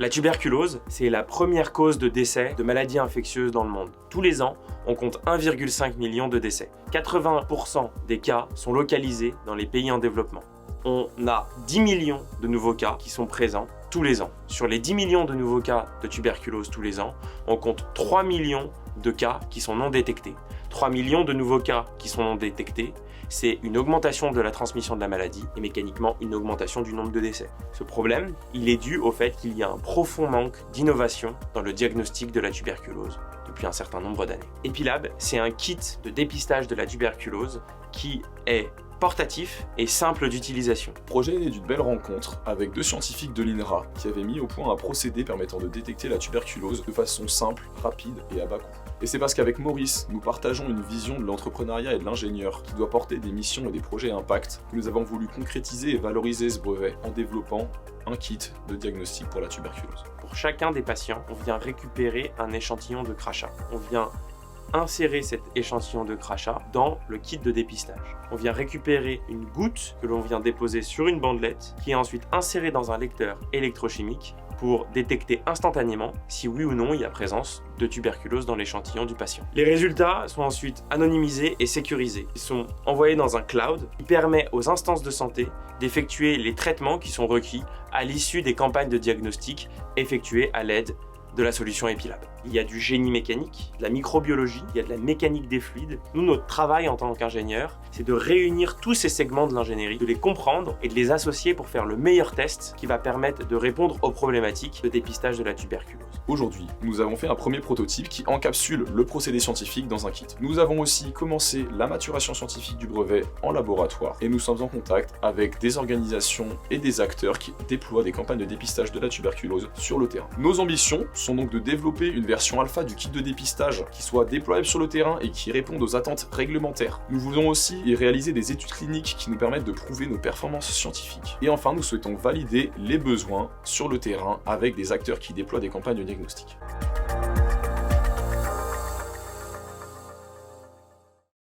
La tuberculose, c'est la première cause de décès de maladies infectieuses dans le monde. Tous les ans, on compte 1,5 million de décès. 80% des cas sont localisés dans les pays en développement. On a 10 millions de nouveaux cas qui sont présents tous les ans. Sur les 10 millions de nouveaux cas de tuberculose tous les ans, on compte 3 millions de cas qui sont non détectés. 3 millions de nouveaux cas qui sont non détectés, c'est une augmentation de la transmission de la maladie et mécaniquement une augmentation du nombre de décès. Ce problème, il est dû au fait qu'il y a un profond manque d'innovation dans le diagnostic de la tuberculose depuis un certain nombre d'années. EpiLab, c'est un kit de dépistage de la tuberculose qui est portatif et simple d'utilisation. Le projet est né d'une belle rencontre avec 2 scientifiques de l'INRA qui avaient mis au point un procédé permettant de détecter la tuberculose de façon simple, rapide et à bas coût. Et c'est parce qu'avec Maurice, nous partageons une vision de l'entrepreneuriat et de l'ingénieur qui doit porter des missions et des projets à impact que nous avons voulu concrétiser et valoriser ce brevet en développant un kit de diagnostic pour la tuberculose. Pour chacun des patients, on vient récupérer un échantillon de crachat. On vient insérer cet échantillon de crachat dans le kit de dépistage. On vient récupérer une goutte que l'on vient déposer sur une bandelette qui est ensuite insérée dans un lecteur électrochimique pour détecter instantanément si oui ou non il y a présence de tuberculose dans l'échantillon du patient. Les résultats sont ensuite anonymisés et sécurisés. Ils sont envoyés dans un cloud qui permet aux instances de santé d'effectuer les traitements qui sont requis à l'issue des campagnes de diagnostic effectuées à l'aide de la solution EpiLab. Il y a du génie mécanique, de la microbiologie, il y a de la mécanique des fluides. Nous, notre travail en tant qu'ingénieur, c'est de réunir tous ces segments de l'ingénierie, de les comprendre et de les associer pour faire le meilleur test qui va permettre de répondre aux problématiques de dépistage de la tuberculose. Aujourd'hui, nous avons fait un premier prototype qui encapsule le procédé scientifique dans un kit. Nous avons aussi commencé la maturation scientifique du brevet en laboratoire et nous sommes en contact avec des organisations et des acteurs qui déploient des campagnes de dépistage de la tuberculose sur le terrain. Nos ambitions sont donc de développer une version alpha du kit de dépistage qui soit déployable sur le terrain et qui réponde aux attentes réglementaires. Nous voulons aussi y réaliser des études cliniques qui nous permettent de prouver nos performances scientifiques. Et enfin, nous souhaitons valider les besoins sur le terrain avec des acteurs qui déploient des campagnes de diagnostic.